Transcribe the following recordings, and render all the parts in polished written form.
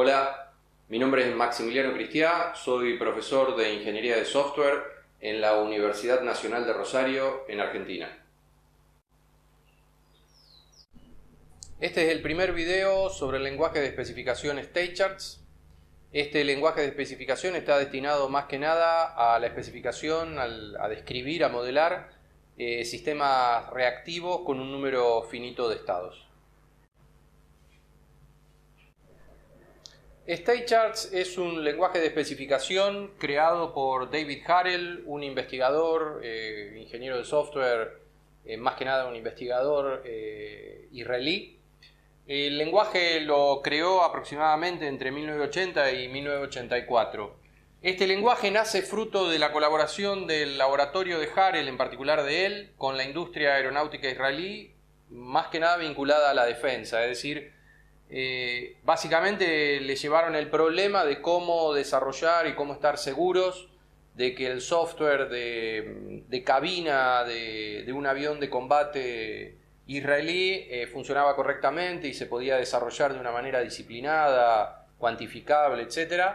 Hola, mi nombre es Maximiliano Cristiá, soy profesor de Ingeniería de Software en la Universidad Nacional de Rosario, en Argentina. Este es el primer video sobre el lenguaje de especificación StateCharts. Este lenguaje de especificación está destinado más que nada a la especificación, a describir, a modelar sistemas reactivos con un número finito de estados. StateCharts es un lenguaje de especificación creado por David Harel, un investigador, ingeniero de software, más que nada un investigador israelí. El lenguaje lo creó aproximadamente entre 1980 y 1984. Este lenguaje nace fruto de la colaboración del laboratorio de Harel, en particular de él, con la industria aeronáutica israelí, más que nada vinculada a la defensa, es decir, básicamente le llevaron el problema de cómo desarrollar y cómo estar seguros de que el software de cabina de un avión de combate israelí funcionaba correctamente y se podía desarrollar de una manera disciplinada, cuantificable, etc.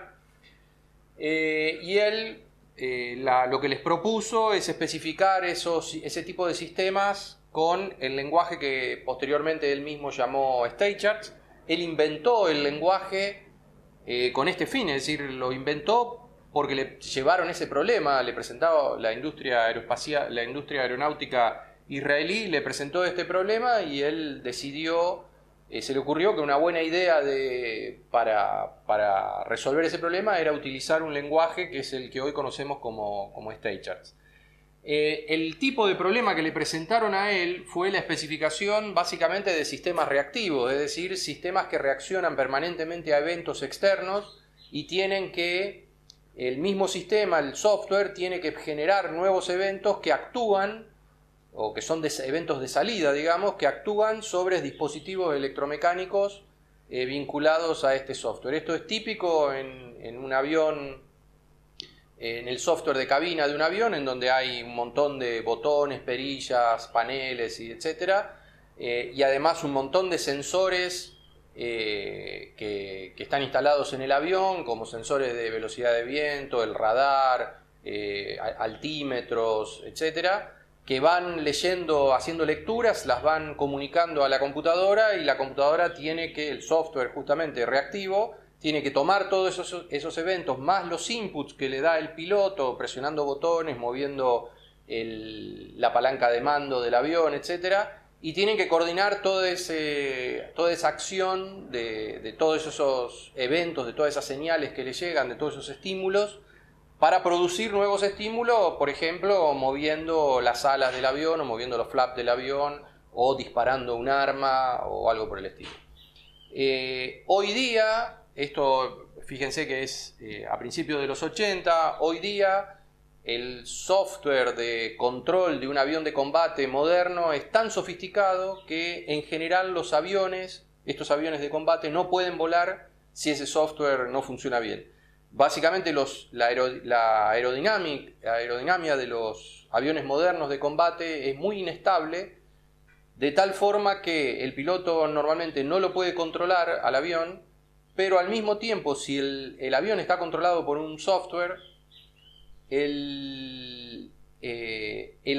Y él lo que les propuso es especificar ese tipo de sistemas con el lenguaje que posteriormente él mismo llamó StateCharts. Él inventó el lenguaje con este fin, es decir, lo inventó porque le llevaron ese problema, le presentaba la industria aeroespacial, la industria aeronáutica israelí, le presentó este problema y él decidió, se le ocurrió que una buena idea para resolver ese problema era utilizar un lenguaje que es el que hoy conocemos como StateCharts. El tipo de problema que le presentaron a él fue la especificación básicamente de sistemas reactivos, es decir, sistemas que reaccionan permanentemente a eventos externos y tienen que, el mismo sistema, el software, tiene que generar nuevos eventos que actúan, o que son eventos de salida, digamos, que actúan sobre dispositivos electromecánicos vinculados a este software. Esto es típico en un avión, en el software de cabina de un avión, en donde hay un montón de botones, perillas, paneles, etcétera, y además un montón de sensores que están instalados en el avión, como sensores de velocidad de viento, el radar, altímetros, etcétera, que van leyendo, haciendo lecturas, las van comunicando a la computadora y la computadora tiene que, el software justamente reactivo, tiene que tomar todos esos eventos, más los inputs que le da el piloto, presionando botones, moviendo la palanca de mando del avión, etc. Y tienen que coordinar toda esa acción de todos esos eventos, de todas esas señales que le llegan, de todos esos estímulos, para producir nuevos estímulos, por ejemplo, moviendo las alas del avión, o moviendo los flaps del avión, o disparando un arma, o algo por el estilo. Hoy día, esto fíjense que es a principios de los 80, hoy día el software de control de un avión de combate moderno es tan sofisticado que en general estos aviones de combate no pueden volar si ese software no funciona bien. Básicamente la aerodinámica de los aviones modernos de combate es muy inestable, de tal forma que el piloto normalmente no lo puede controlar al avión, pero al mismo tiempo, si el avión está controlado por un software, el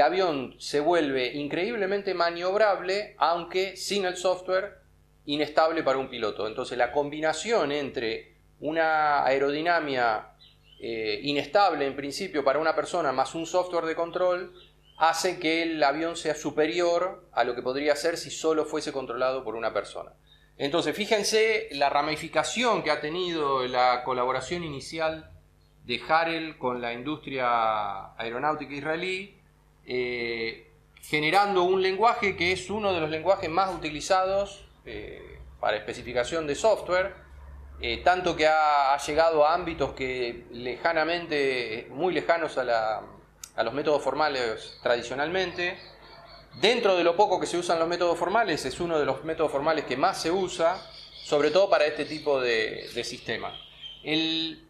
avión se vuelve increíblemente maniobrable, aunque sin el software, inestable para un piloto. Entonces la combinación entre una aerodinámica inestable en principio para una persona más un software de control hace que el avión sea superior a lo que podría ser si solo fuese controlado por una persona. Entonces fíjense la ramificación que ha tenido la colaboración inicial de Harel con la industria aeronáutica israelí, generando un lenguaje que es uno de los lenguajes más utilizados para especificación de software, tanto que ha llegado a ámbitos que muy lejanos a los métodos formales tradicionalmente. Dentro de lo poco que se usan los métodos formales, es uno de los métodos formales que más se usa, sobre todo para este tipo de sistemas. El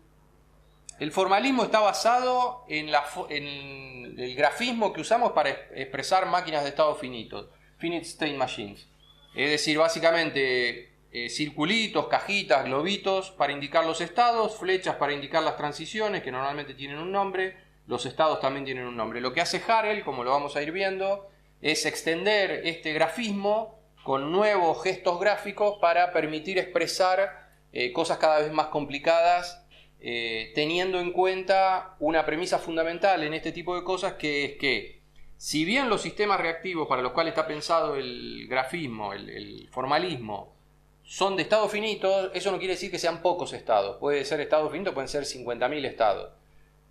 formalismo está basado en el grafismo que usamos para expresar máquinas de estado finitos, finite state machines. Es decir, básicamente circulitos, cajitas, globitos para indicar los estados, flechas para indicar las transiciones, que normalmente tienen un nombre, los estados también tienen un nombre. Lo que hace Harel, como lo vamos a ir viendo, es extender este grafismo con nuevos gestos gráficos para permitir expresar cosas cada vez más complicadas, teniendo en cuenta una premisa fundamental en este tipo de cosas, que es que si bien los sistemas reactivos para los cuales está pensado el grafismo, el formalismo, son de estados finitos, eso no quiere decir que sean pocos estados. Puede ser estados finitos, pueden ser 50.000 estados.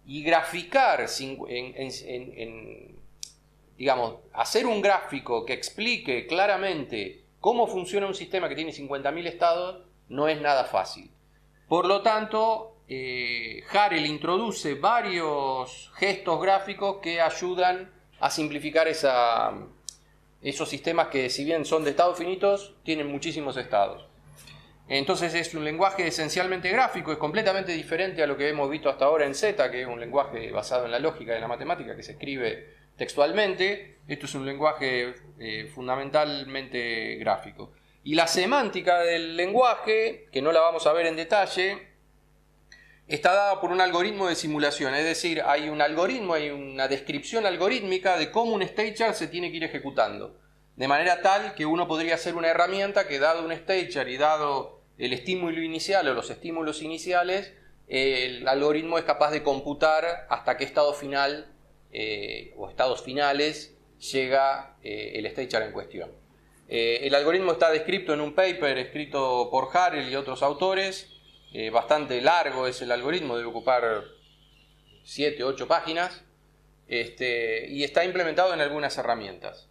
Y graficar, digamos, hacer un gráfico que explique claramente cómo funciona un sistema que tiene 50.000 estados no es nada fácil. Por lo tanto, Harel introduce varios gestos gráficos que ayudan a simplificar esos sistemas que, si bien son de estados finitos, tienen muchísimos estados. Entonces es un lenguaje esencialmente gráfico, es completamente diferente a lo que hemos visto hasta ahora en Z, que es un lenguaje basado en la lógica y en la matemática, que se escribe textualmente. Esto es un lenguaje fundamentalmente gráfico. Y la semántica del lenguaje, que no la vamos a ver en detalle, está dada por un algoritmo de simulación, es decir, hay un algoritmo, hay una descripción algorítmica de cómo un state chart se tiene que ir ejecutando, de manera tal que uno podría hacer una herramienta que, dado un state chart y dado el estímulo inicial o los estímulos iniciales, el algoritmo es capaz de computar hasta qué estado final o estados finales llega el state chart en cuestión. El algoritmo está descrito en un paper escrito por Harel y otros autores. Bastante largo es el algoritmo, debe ocupar 7 o 8 páginas, y está implementado en algunas herramientas.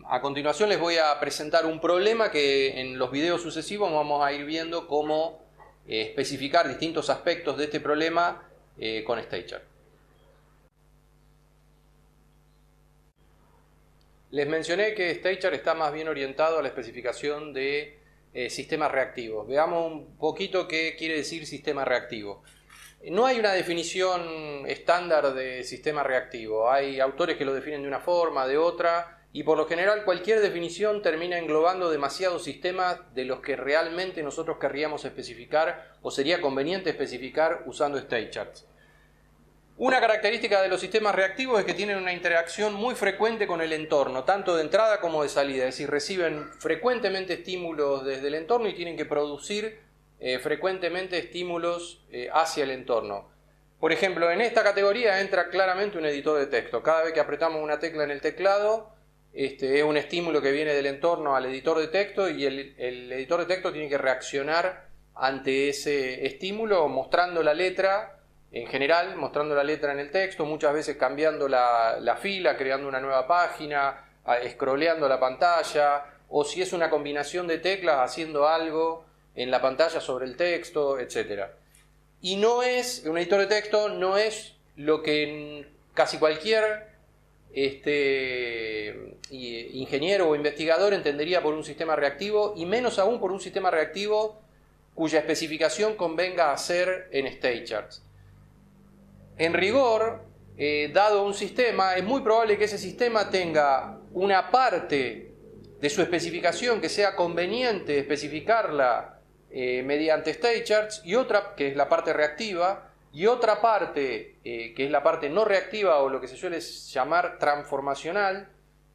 A continuación les voy a presentar un problema que en los videos sucesivos vamos a ir viendo cómo especificar distintos aspectos de este problema con state chart. Les mencioné que state chart está más bien orientado a la especificación de sistemas reactivos. Veamos un poquito qué quiere decir sistema reactivo. No hay una definición estándar de sistema reactivo. Hay autores que lo definen de una forma, de otra, y por lo general cualquier definición termina englobando demasiados sistemas de los que realmente nosotros querríamos especificar o sería conveniente especificar usando state charts. Una característica de los sistemas reactivos es que tienen una interacción muy frecuente con el entorno, tanto de entrada como de salida, es decir, reciben frecuentemente estímulos desde el entorno y tienen que producir frecuentemente estímulos hacia el entorno. Por ejemplo, en esta categoría entra claramente un editor de texto. Cada vez que apretamos una tecla en el teclado, es un estímulo que viene del entorno al editor de texto, y el editor de texto tiene que reaccionar ante ese estímulo mostrando la letra. En general, mostrando la letra en el texto, muchas veces cambiando la fila, creando una nueva página, scrolleando la pantalla, o si es una combinación de teclas, haciendo algo en la pantalla sobre el texto, etc. Y no es, un editor de texto no es lo que casi cualquier ingeniero o investigador entendería por un sistema reactivo, y menos aún por un sistema reactivo cuya especificación convenga hacer en state charts. En rigor, dado un sistema, es muy probable que ese sistema tenga una parte de su especificación que sea conveniente especificarla mediante state charts, y otra, que es la parte reactiva, y otra parte, que es la parte no reactiva, o lo que se suele llamar transformacional,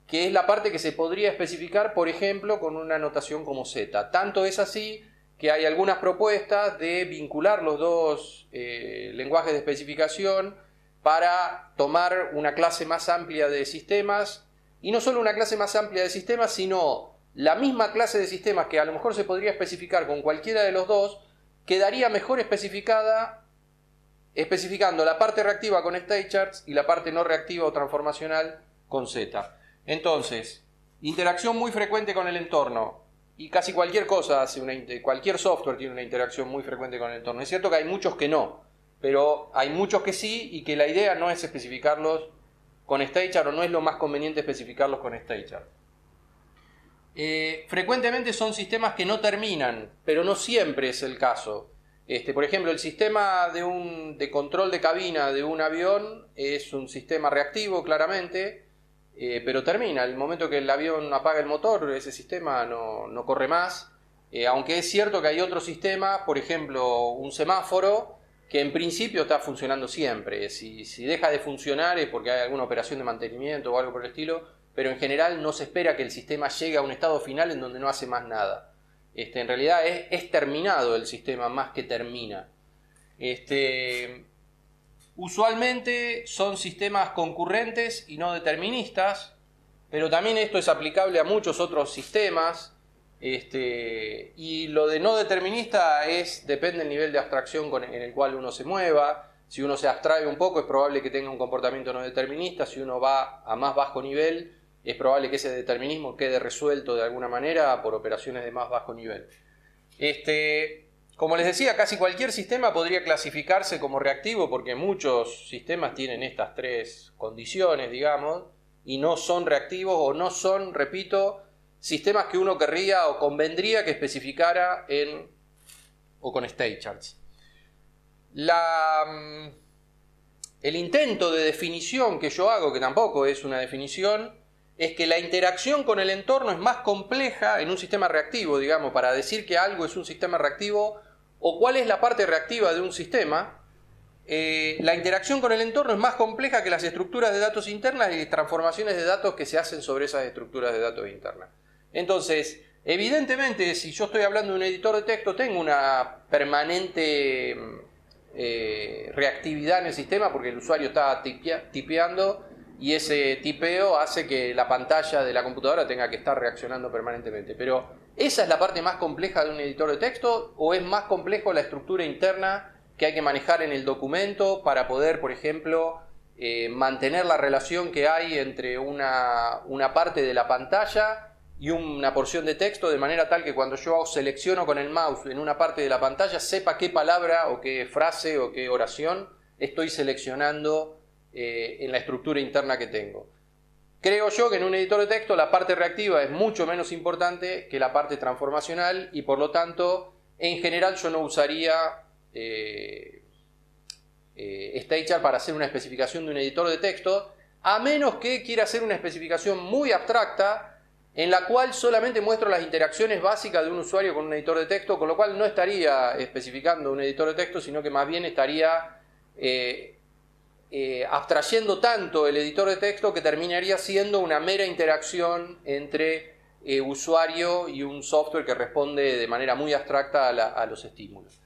que es la parte que se podría especificar, por ejemplo, con una notación como Z. Tanto es así que hay algunas propuestas de vincular los dos lenguajes de especificación para tomar una clase más amplia de sistemas, y no solo una clase más amplia de sistemas, sino la misma clase de sistemas que a lo mejor se podría especificar con cualquiera de los dos, quedaría mejor especificada especificando la parte reactiva con state charts y la parte no reactiva o transformacional con Z. Entonces, interacción muy frecuente con el entorno. Y casi cualquier cosa cualquier software tiene una interacción muy frecuente con el entorno. Es cierto que hay muchos que no, pero hay muchos que sí, y que la idea no es especificarlos con state chart, o no es lo más conveniente especificarlos con state chart. Frecuentemente son sistemas que no terminan, pero no siempre es el caso. Por ejemplo, el sistema de control de cabina de un avión es un sistema reactivo, claramente, pero termina. El momento que el avión apaga el motor, ese sistema no corre más. Aunque es cierto que hay otros sistemas, por ejemplo, un semáforo, que en principio está funcionando siempre. Si deja de funcionar es porque hay alguna operación de mantenimiento o algo por el estilo, pero en general no se espera que el sistema llegue a un estado final en donde no hace más nada. En realidad es terminado el sistema más que termina. Usualmente son sistemas concurrentes y no deterministas, pero también esto es aplicable a muchos otros sistemas. Y lo de no determinista depende del nivel de abstracción en el cual uno se mueva. Si uno se abstrae un poco es probable que tenga un comportamiento no determinista. Si uno va a más bajo nivel es probable que ese determinismo quede resuelto de alguna manera por operaciones de más bajo nivel. Como les decía, casi cualquier sistema podría clasificarse como reactivo porque muchos sistemas tienen estas tres condiciones, digamos, y no son reactivos o no son, repito, sistemas que uno querría o convendría que especificara o con state charts. El intento de definición que yo hago, que tampoco es una definición, es que la interacción con el entorno es más compleja en un sistema reactivo, digamos, para decir que algo es un sistema reactivo o cuál es la parte reactiva de un sistema. La interacción con el entorno es más compleja que las estructuras de datos internas y transformaciones de datos que se hacen sobre esas estructuras de datos internas. Entonces, evidentemente, si yo estoy hablando de un editor de texto, tengo una permanente reactividad en el sistema porque el usuario está tipeando y ese tipeo hace que la pantalla de la computadora tenga que estar reaccionando permanentemente. Pero, ¿esa es la parte más compleja de un editor de texto o es más complejo la estructura interna que hay que manejar en el documento para poder, por ejemplo, mantener la relación que hay entre una parte de la pantalla y una porción de texto de manera tal que cuando yo selecciono con el mouse en una parte de la pantalla sepa qué palabra o qué frase o qué oración estoy seleccionando en la estructura interna que tengo? Creo yo que en un editor de texto la parte reactiva es mucho menos importante que la parte transformacional y por lo tanto en general yo no usaría StateChart para hacer una especificación de un editor de texto, a menos que quiera hacer una especificación muy abstracta en la cual solamente muestro las interacciones básicas de un usuario con un editor de texto, con lo cual no estaría especificando un editor de texto, sino que más bien estaría abstrayendo tanto el editor de texto que terminaría siendo una mera interacción entre usuario y un software que responde de manera muy abstracta a los estímulos.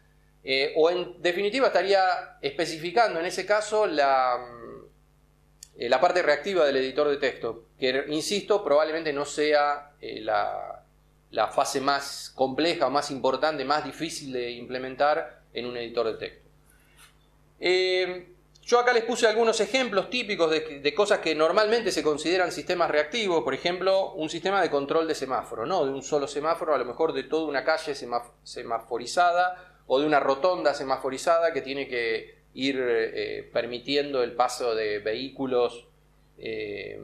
O en definitiva estaría especificando en ese caso la parte reactiva del editor de texto, que insisto, probablemente no sea la fase más compleja, más importante, más difícil de implementar en un editor de texto. Yo acá les puse algunos ejemplos típicos de cosas que normalmente se consideran sistemas reactivos. Por ejemplo, un sistema de control de semáforo, no de un solo semáforo, a lo mejor de toda una calle semaforizada o de una rotonda semaforizada que tiene que ir permitiendo el paso de vehículos de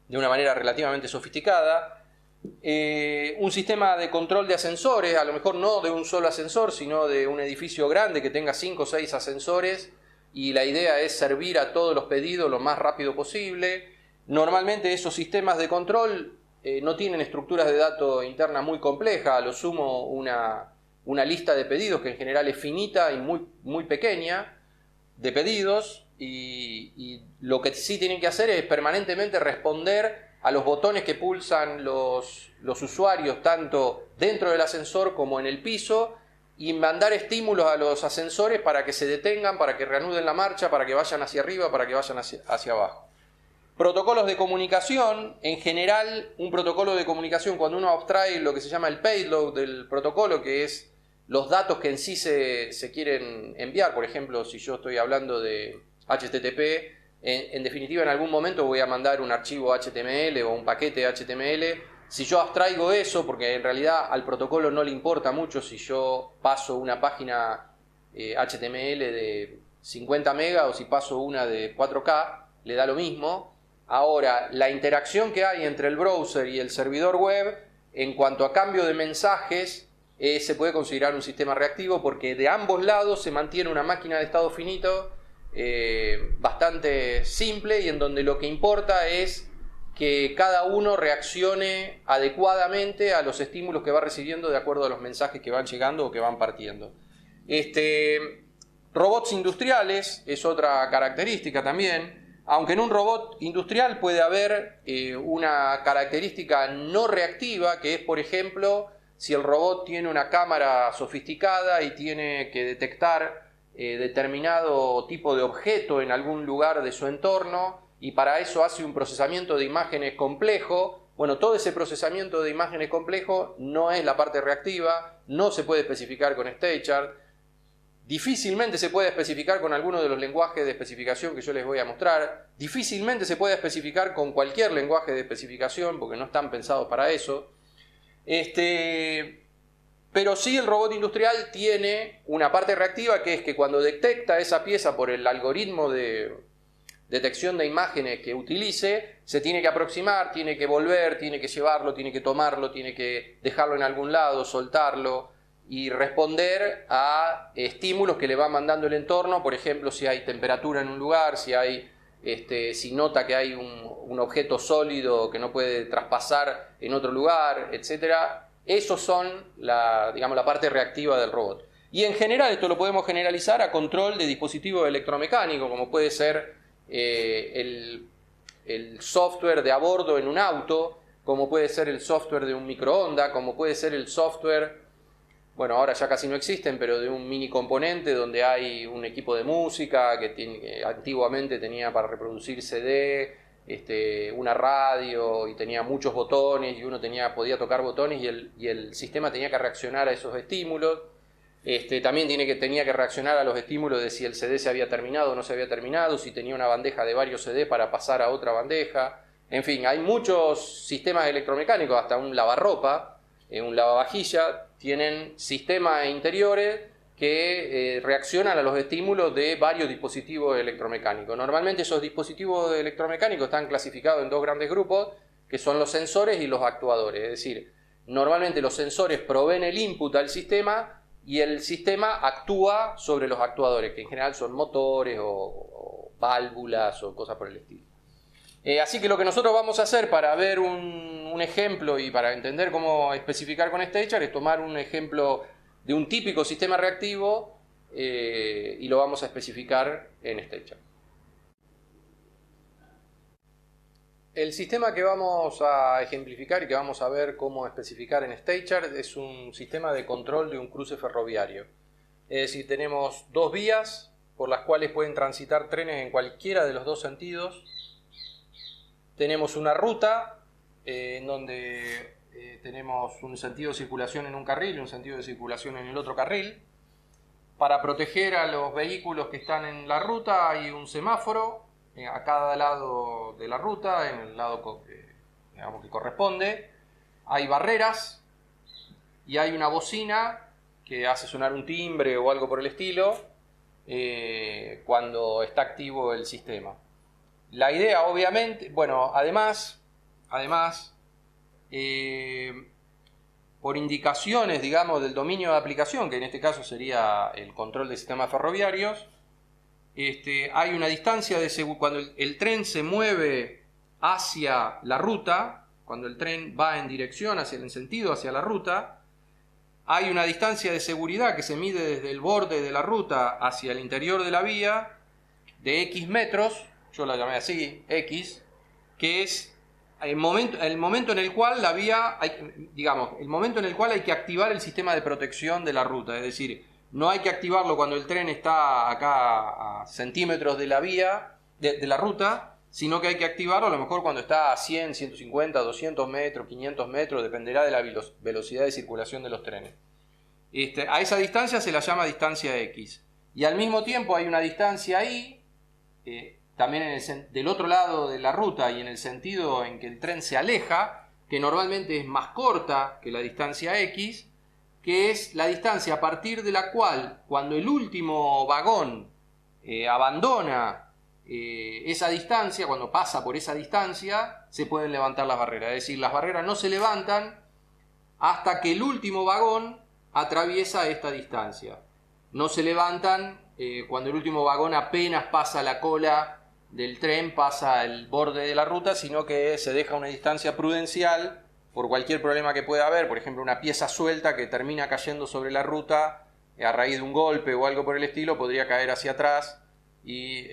una manera relativamente sofisticada. Un sistema de control de ascensores, a lo mejor no de un solo ascensor, sino de un edificio grande que tenga 5 o 6 ascensores y la idea es servir a todos los pedidos lo más rápido posible. Normalmente esos sistemas de control no tienen estructuras de datos internas muy complejas, a lo sumo una lista de pedidos que en general es finita y muy pequeña de pedidos y lo que sí tienen que hacer es permanentemente responder a los botones que pulsan los usuarios tanto dentro del ascensor como en el piso y mandar estímulos a los ascensores para que se detengan, para que reanuden la marcha, para que vayan hacia arriba, para que vayan hacia abajo. Protocolos de comunicación, en general un protocolo de comunicación cuando uno abstrae lo que se llama el payload del protocolo, que es los datos que en sí se quieren enviar. Por ejemplo, si yo estoy hablando de HTTP, en definitiva en algún momento voy a mandar un archivo HTML o un paquete HTML. Si yo abstraigo eso, porque en realidad al protocolo no le importa mucho si yo paso una página HTML de 50 megas o si paso una de 4K, le da lo mismo. Ahora, la interacción que hay entre el browser y el servidor web en cuanto a cambio de mensajes se puede considerar un sistema reactivo porque de ambos lados se mantiene una máquina de estado finito bastante simple y en donde lo que importa es que cada uno reaccione adecuadamente a los estímulos que va recibiendo de acuerdo a los mensajes que van llegando o que van partiendo. Robots industriales es otra característica también, aunque en un robot industrial puede haber una característica no reactiva, que es, por ejemplo, si el robot tiene una cámara sofisticada y tiene que detectar determinado tipo de objeto en algún lugar de su entorno, y para eso hace un procesamiento de imágenes complejo. Bueno, todo ese procesamiento de imágenes complejo no es la parte reactiva, no se puede especificar con StateChart, difícilmente se puede especificar con alguno de los lenguajes de especificación que yo les voy a mostrar, difícilmente se puede especificar con cualquier lenguaje de especificación porque no están pensados para eso. Pero sí, el robot industrial tiene una parte reactiva, que es que cuando detecta esa pieza por el algoritmo de detección de imágenes que utilice, se tiene que aproximar, tiene que volver, tiene que llevarlo, tiene que tomarlo, tiene que dejarlo en algún lado, soltarlo y responder a estímulos que le va mandando el entorno. Por ejemplo, si hay temperatura en un lugar, si nota que hay un objeto sólido que no puede traspasar en otro lugar, etc. Esos son la parte reactiva del robot. Y en general esto lo podemos generalizar a control de dispositivos electromecánicos, como puede ser el software de a bordo en un auto, como puede ser el software de un microondas, como puede ser el software, bueno, ahora ya casi no existen, pero de un mini componente donde hay un equipo de música que antiguamente tenía para reproducir CD, una radio, y tenía muchos botones y uno podía tocar botones y el sistema tenía que reaccionar a esos estímulos. También tenía que reaccionar a los estímulos de si el CD se había terminado o no se había terminado, si tenía una bandeja de varios CD para pasar a otra bandeja. En fin, hay muchos sistemas electromecánicos, hasta un lavarropa, un lavavajilla, tienen sistemas interiores que reaccionan a los estímulos de varios dispositivos electromecánicos. Normalmente esos dispositivos electromecánicos están clasificados en dos grandes grupos, que son los sensores y los actuadores. Es decir, normalmente los sensores proveen el input al sistema y el sistema actúa sobre los actuadores, que en general son motores o válvulas o cosas por el estilo. Así que lo que nosotros vamos a hacer para ver un ejemplo y para entender cómo especificar con StateChart es tomar un ejemplo de un típico sistema reactivo y lo vamos a especificar en StateChart. El sistema que vamos a ejemplificar y que vamos a ver cómo especificar en StateChart es un sistema de control de un cruce ferroviario. Es decir, tenemos dos vías por las cuales pueden transitar trenes en cualquiera de los dos sentidos. Tenemos una ruta en donde tenemos un sentido de circulación en un carril y un sentido de circulación en el otro carril. Para proteger a los vehículos que están en la ruta hay un semáforo a cada lado de la ruta, en el lado que corresponde. Hay barreras y hay una bocina que hace sonar un timbre o algo por el estilo cuando está activo el sistema. La idea, obviamente, bueno, además, por indicaciones, digamos, del dominio de aplicación, que en este caso sería el control de sistemas ferroviarios, hay una distancia de cuando el tren se mueve hacia la ruta, cuando el tren va en sentido hacia la ruta, hay una distancia de seguridad que se mide desde el borde de la ruta hacia el interior de la vía de X metros, yo la llamé así, X, que es el momento en el cual la vía, el momento en el cual hay que activar el sistema de protección de la ruta. Es decir, no hay que activarlo cuando el tren está acá a centímetros de la vía, de la ruta, sino que hay que activarlo a lo mejor cuando está a 100, 150, 200 metros, 500 metros, dependerá de la velocidad de circulación de los trenes. A esa distancia se la llama distancia X. Y al mismo tiempo hay una distancia Y, también del otro lado de la ruta y en el sentido en que el tren se aleja, que normalmente es más corta que la distancia X, que es la distancia a partir de la cual, cuando el último vagón abandona esa distancia, cuando pasa por esa distancia, se pueden levantar las barreras. Es decir, las barreras no se levantan hasta que el último vagón atraviesa esta distancia. No se levantan cuando el último vagón apenas pasa la cola del tren pasa el borde de la ruta, sino que se deja una distancia prudencial por cualquier problema que pueda haber, por ejemplo una pieza suelta que termina cayendo sobre la ruta a raíz de un golpe o algo por el estilo, podría caer hacia atrás y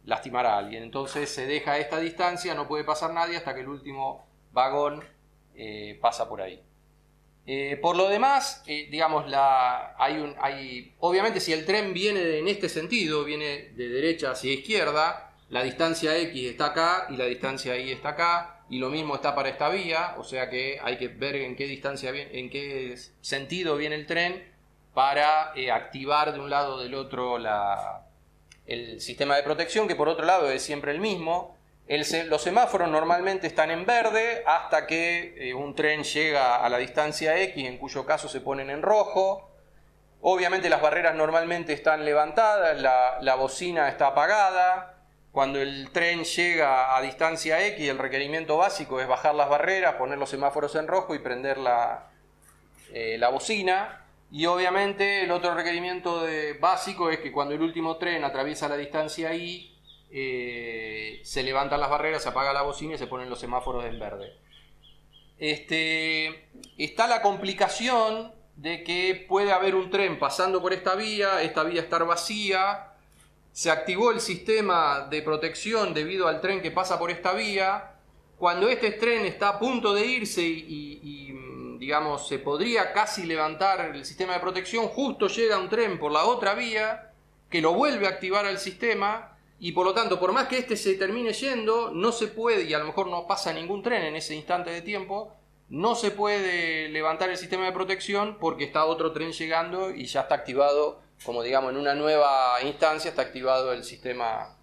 lastimar a alguien. Entonces se deja esta distancia, no puede pasar nadie hasta que el último vagón pasa por ahí. Por lo demás, digamos, obviamente si el tren viene en este sentido, viene de derecha hacia izquierda, la distancia X está acá y la distancia Y está acá, y lo mismo está para esta vía, o sea que hay que ver en qué distancia en qué sentido viene el tren para activar de un lado o del otro el sistema de protección, que por otro lado es siempre el mismo. Los semáforos normalmente están en verde hasta que un tren llega a la distancia X, en cuyo caso se ponen en rojo. Obviamente las barreras normalmente están levantadas, la bocina está apagada. Cuando el tren llega a distancia X, el requerimiento básico es bajar las barreras, poner los semáforos en rojo y prender la bocina. Y obviamente el otro requerimiento básico es que cuando el último tren atraviesa la distancia Y, se levantan las barreras, se apaga la bocina y se ponen los semáforos en verde. Está la complicación de que puede haber un tren pasando por esta vía estar vacía, se activó el sistema de protección debido al tren que pasa por esta vía. Cuando este tren está a punto de irse y digamos, se podría casi levantar el sistema de protección, justo llega un tren por la otra vía que lo vuelve a activar al sistema, y por lo tanto, por más que este se termine yendo, no se puede, y a lo mejor no pasa ningún tren en ese instante de tiempo, no se puede levantar el sistema de protección porque está otro tren llegando y ya está activado, como digamos, en una nueva instancia está activado el sistema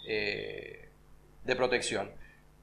de protección.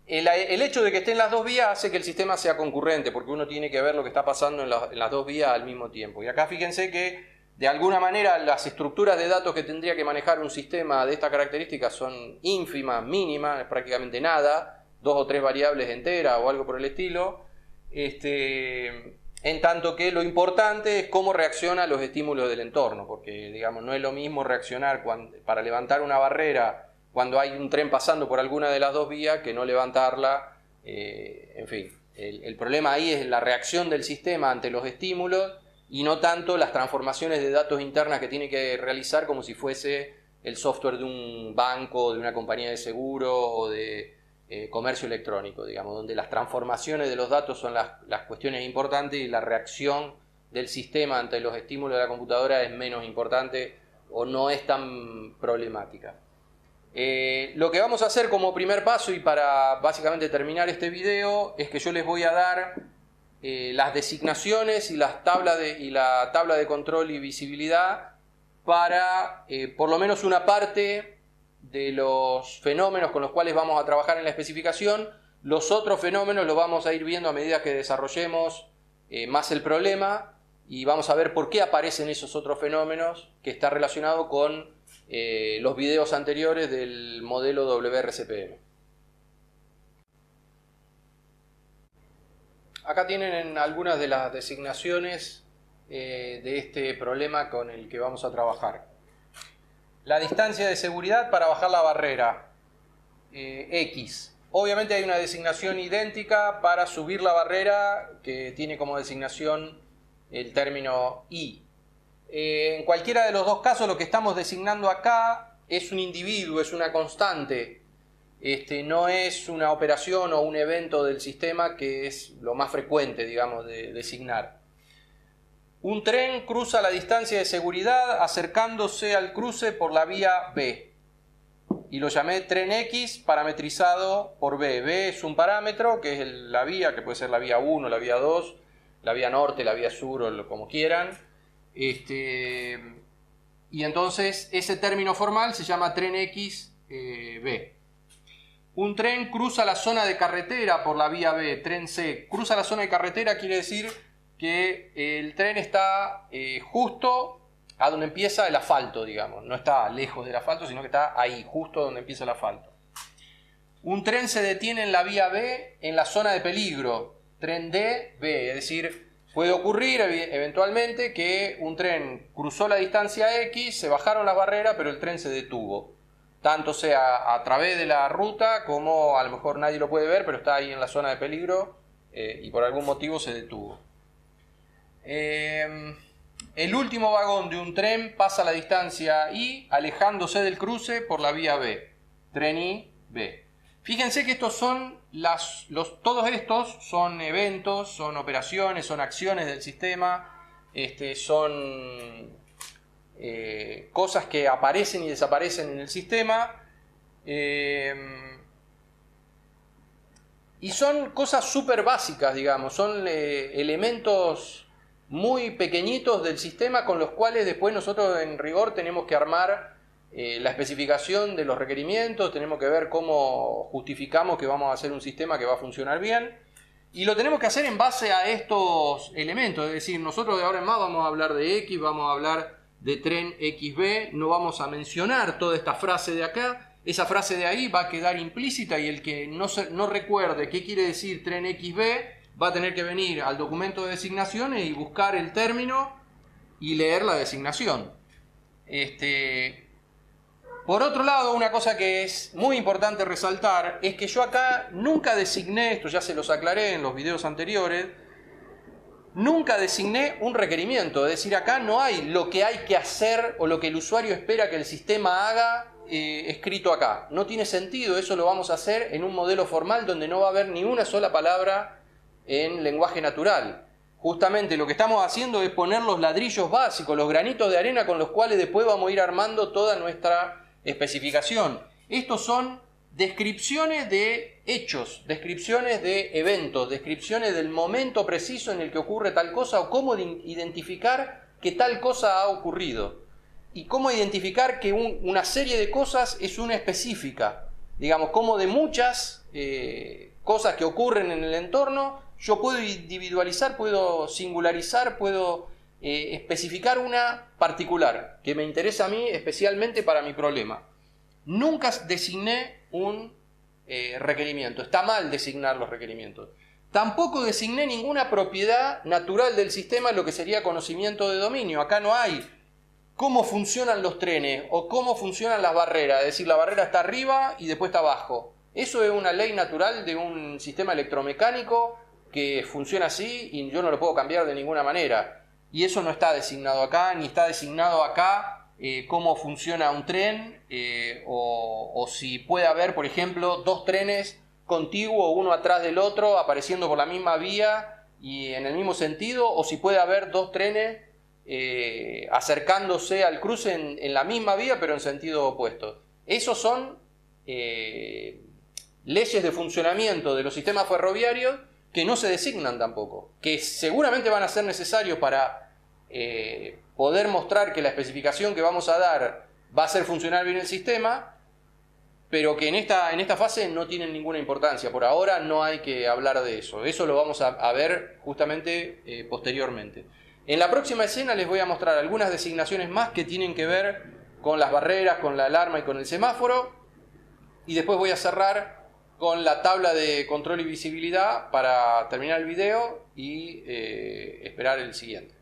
El hecho de que estén las dos vías hace que el sistema sea concurrente, porque uno tiene que ver lo que está pasando en las dos vías al mismo tiempo. Y acá fíjense que de alguna manera las estructuras de datos que tendría que manejar un sistema de estas características son ínfimas, mínimas, es prácticamente nada, 2 o 3 variables enteras o algo por el estilo, en tanto que lo importante es cómo reacciona a los estímulos del entorno, porque digamos, no es lo mismo reaccionar para levantar una barrera cuando hay un tren pasando por alguna de las dos vías que no levantarla. En fin, el problema ahí es la reacción del sistema ante los estímulos y no tanto las transformaciones de datos internas que tiene que realizar como si fuese el software de un banco, de una compañía de seguro o de comercio electrónico, digamos, donde las transformaciones de los datos son las cuestiones importantes y la reacción del sistema ante los estímulos de la computadora es menos importante o no es tan problemática. Lo que vamos a hacer como primer paso y para básicamente terminar este video es que yo les voy a dar las designaciones y la tabla de control y visibilidad para por lo menos una parte de los fenómenos con los cuales vamos a trabajar en la especificación. Los otros fenómenos los vamos a ir viendo a medida que desarrollemos más el problema y vamos a ver por qué aparecen esos otros fenómenos, que está relacionado con los videos anteriores del modelo WRCPM. Acá tienen algunas de las designaciones de este problema con el que vamos a trabajar. La distancia de seguridad para bajar la barrera, X. Obviamente hay una designación idéntica para subir la barrera que tiene como designación el término Y. En cualquiera de los dos casos lo que estamos designando acá es un individuo, es una constante. No es una operación o un evento del sistema, que es lo más frecuente, digamos, de designar. Un tren cruza la distancia de seguridad acercándose al cruce por la vía B. Y lo llamé tren X parametrizado por B. B es un parámetro que es la vía, que puede ser la vía 1, la vía 2, la vía norte, la vía sur o como quieran. Y entonces ese término formal se llama tren X B. Un tren cruza la zona de carretera por la vía B, tren C. Cruza la zona de carretera quiere decir que el tren está justo a donde empieza el asfalto, digamos. No está lejos del asfalto, sino que está ahí, justo donde empieza el asfalto. Un tren se detiene en la vía B en la zona de peligro, tren D, B. Es decir, puede ocurrir eventualmente que un tren cruzó la distancia X, se bajaron las barreras, pero el tren se detuvo. tanto sea a través de la ruta como a lo mejor nadie lo puede ver, pero está ahí en la zona de peligro y por algún motivo se detuvo. El último vagón de un tren pasa la distancia I alejándose del cruce por la vía B. Tren I, B. Fíjense que estos son todos estos son eventos, son operaciones, son acciones del sistema, son cosas que aparecen y desaparecen en el sistema, y son cosas súper básicas, digamos, son elementos muy pequeñitos del sistema con los cuales después nosotros en rigor tenemos que armar la especificación de los requerimientos, tenemos que ver cómo justificamos que vamos a hacer un sistema que va a funcionar bien, y lo tenemos que hacer en base a estos elementos, es decir, nosotros de ahora en más vamos a hablar de X, vamos a hablar de tren XB, no vamos a mencionar toda esta frase de acá, esa frase de ahí va a quedar implícita y el que no recuerde qué quiere decir tren XB va a tener que venir al documento de designaciones y buscar el término y leer la designación. Por otro lado, una cosa que es muy importante resaltar es que yo acá nunca designé, esto ya se los aclaré en los videos anteriores, nunca designé un requerimiento, es decir, acá no hay lo que hay que hacer o lo que el usuario espera que el sistema haga escrito acá. No tiene sentido, eso lo vamos a hacer en un modelo formal donde no va a haber ni una sola palabra en lenguaje natural. Justamente lo que estamos haciendo es poner los ladrillos básicos, los granitos de arena con los cuales después vamos a ir armando toda nuestra especificación. Estos son descripciones de hechos, descripciones de eventos, descripciones del momento preciso en el que ocurre tal cosa o cómo identificar que tal cosa ha ocurrido y cómo identificar que una serie de cosas es una específica, digamos, como de muchas cosas que ocurren en el entorno yo puedo individualizar, puedo singularizar, puedo especificar una particular que me interesa a mí especialmente para mi problema. Nunca designé un requerimiento, está mal designar los requerimientos. Tampoco designé ninguna propiedad natural del sistema, lo que sería conocimiento de dominio. Acá no hay cómo funcionan los trenes o cómo funcionan las barreras, es decir, la barrera está arriba y después está abajo. Eso es una ley natural de un sistema electromecánico que funciona así y yo no lo puedo cambiar de ninguna manera. Y eso no está designado acá, ni está designado acá cómo funciona un tren o si puede haber, por ejemplo, dos trenes contiguos, uno atrás del otro, apareciendo por la misma vía y en el mismo sentido, o si puede haber dos trenes acercándose al cruce en la misma vía, pero en sentido opuesto. Esos son leyes de funcionamiento de los sistemas ferroviarios que no se designan tampoco, que seguramente van a ser necesarios para poder mostrar que la especificación que vamos a dar va a hacer funcionar bien el sistema, pero que en esta fase no tienen ninguna importancia. Por ahora no hay que hablar de eso. Eso lo vamos a ver justamente posteriormente. En la próxima escena les voy a mostrar algunas designaciones más que tienen que ver con las barreras, con la alarma y con el semáforo. Y después voy a cerrar con la tabla de control y visibilidad para terminar el video y esperar el siguiente.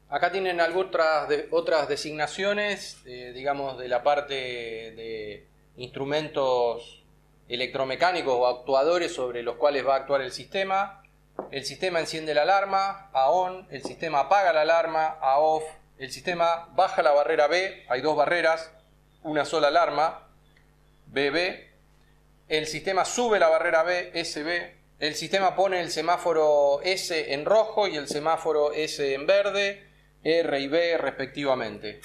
Acá tienen otras designaciones, digamos, de la parte de instrumentos electromecánicos o actuadores sobre los cuales va a actuar el sistema. El sistema enciende la alarma, a on, el sistema apaga la alarma, a off, el sistema baja la barrera B, hay dos barreras, una sola alarma, BB, el sistema sube la barrera B, SB, el sistema pone el semáforo S en rojo y el semáforo S en verde, R y B respectivamente.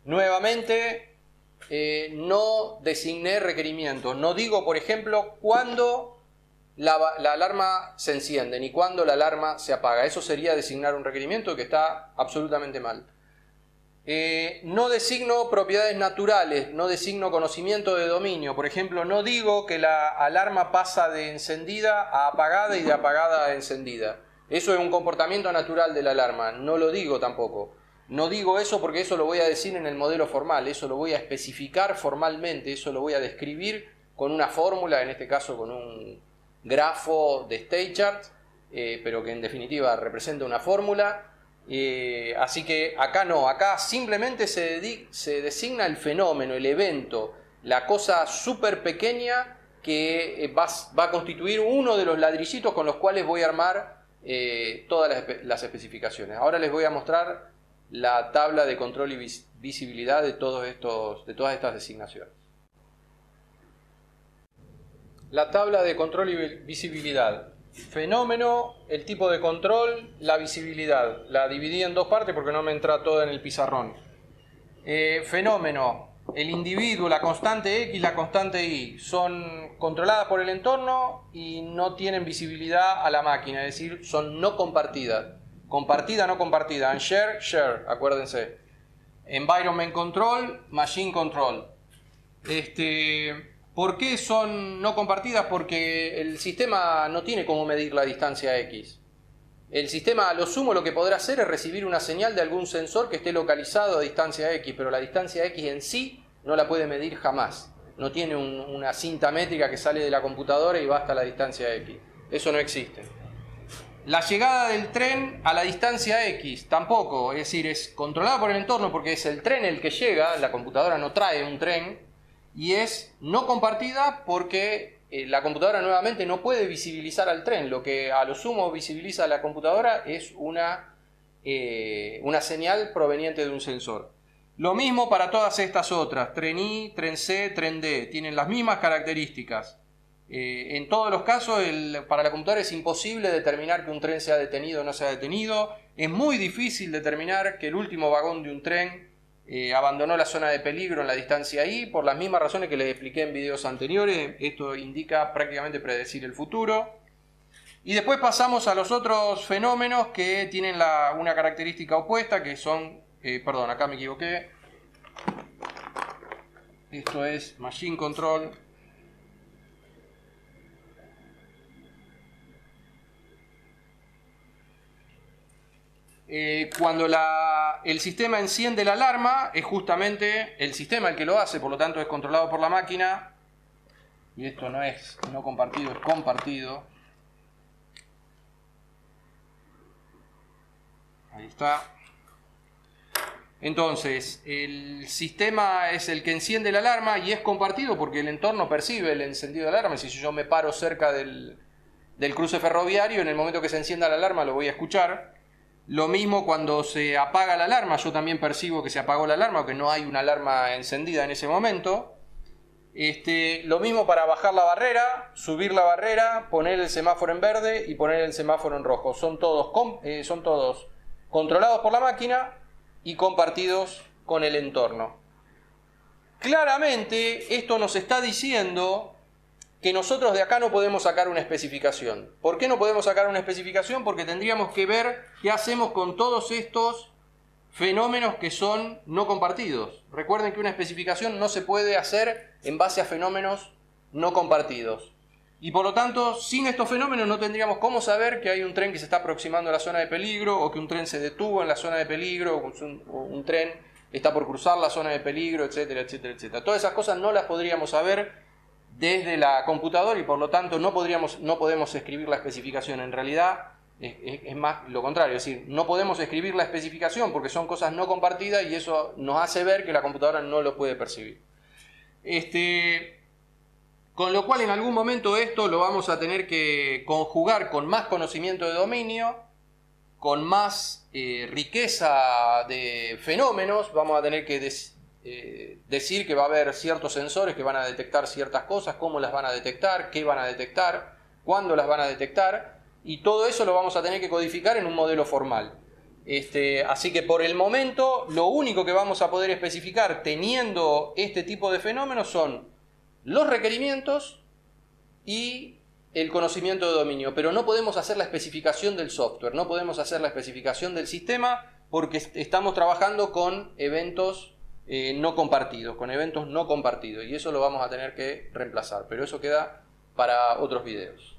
Nuevamente, no designé requerimientos. No digo, por ejemplo, cuándo la alarma se enciende ni cuándo la alarma se apaga. Eso sería designar un requerimiento que está absolutamente mal. No designo propiedades naturales, no designo conocimiento de dominio. Por ejemplo, no digo que la alarma pasa de encendida a apagada y de apagada a encendida. Eso es un comportamiento natural de la alarma, no lo digo tampoco. No digo eso porque eso lo voy a decir en el modelo formal, eso lo voy a especificar formalmente, eso lo voy a describir con una fórmula, en este caso con un grafo de state chart, pero que en definitiva representa una fórmula. Así que acá no, acá simplemente se designa el fenómeno, el evento, la cosa súper pequeña que va a constituir uno de los ladrillitos con los cuales voy a armar todas las especificaciones. Ahora les voy a mostrar la tabla de control y visibilidad de todas estas designaciones. La tabla de control y visibilidad. Fenómeno, el tipo de control, la visibilidad. La dividí en dos partes porque no me entra toda en el pizarrón. Fenómeno, el individuo, la constante X, la constante Y, son controladas por el entorno y no tienen visibilidad a la máquina, es decir, son no compartidas. Compartida, no compartida. And share, share, acuérdense. Environment control, machine control. ¿Por qué son no compartidas? Porque el sistema no tiene cómo medir la distancia X. El sistema, a lo sumo, lo que podrá hacer es recibir una señal de algún sensor que esté localizado a distancia X, pero la distancia X en sí no la puede medir jamás. No tiene una cinta métrica que sale de la computadora y va hasta la distancia X. Eso no existe. La llegada del tren a la distancia X tampoco, es decir, es controlada por el entorno porque es el tren el que llega, la computadora no trae un tren, y es no compartida porque la computadora nuevamente no puede visibilizar al tren. Lo que a lo sumo visibiliza la computadora es una señal proveniente de un sensor. Lo mismo para todas estas otras, tren I, tren C, tren D, tienen las mismas características. En todos los casos para la computadora es imposible determinar que un tren sea detenido o no sea detenido. Es muy difícil determinar que el último vagón de un tren abandonó la zona de peligro en la distancia I, por las mismas razones que les expliqué en videos anteriores. Esto indica prácticamente predecir el futuro. Y después pasamos a los otros fenómenos que tienen una característica opuesta, que son, perdón, acá me equivoqué. Esto es machine control. Cuando el sistema enciende la alarma, es justamente el sistema el que lo hace, por lo tanto es controlado por la máquina. Y esto no es no compartido, es compartido. Ahí está. Entonces, el sistema es el que enciende la alarma y es compartido porque el entorno percibe el encendido de la alarma. Si yo me paro cerca del cruce ferroviario, en el momento que se encienda la alarma lo voy a escuchar. Lo mismo cuando se apaga la alarma, yo también percibo que se apagó la alarma, que no hay una alarma encendida en ese momento. Lo mismo para bajar la barrera, subir la barrera, poner el semáforo en verde y poner el semáforo en rojo. Son todos controlados por la máquina y compartidos con el entorno. Claramente esto nos está diciendo que nosotros de acá no podemos sacar una especificación. ¿Por qué no podemos sacar una especificación? Porque tendríamos que ver qué hacemos con todos estos fenómenos que son no compartidos. Recuerden que una especificación no se puede hacer en base a fenómenos no compartidos. Y por lo tanto, sin estos fenómenos no tendríamos cómo saber que hay un tren que se está aproximando a la zona de peligro, o que un tren se detuvo en la zona de peligro, o un tren está por cruzar la zona de peligro, etcétera, etcétera, etcétera. Todas esas cosas no las podríamos saber desde la computadora y por lo tanto no podemos escribir la especificación. En realidad es más lo contrario, es decir, no podemos escribir la especificación porque son cosas no compartidas y eso nos hace ver que la computadora no lo puede percibir. Con lo cual en algún momento esto lo vamos a tener que conjugar con más conocimiento de dominio, con más riqueza de fenómenos. Vamos a tener que decir que va a haber ciertos sensores que van a detectar ciertas cosas, cómo las van a detectar, qué van a detectar, cuándo las van a detectar, y todo eso lo vamos a tener que codificar en un modelo formal. Así que por el momento lo único que vamos a poder especificar teniendo este tipo de fenómenos son los requerimientos y el conocimiento de dominio, pero no podemos hacer la especificación del software, no podemos hacer la especificación del sistema porque estamos trabajando con eventos no compartidos, y eso lo vamos a tener que reemplazar, pero eso queda para otros videos.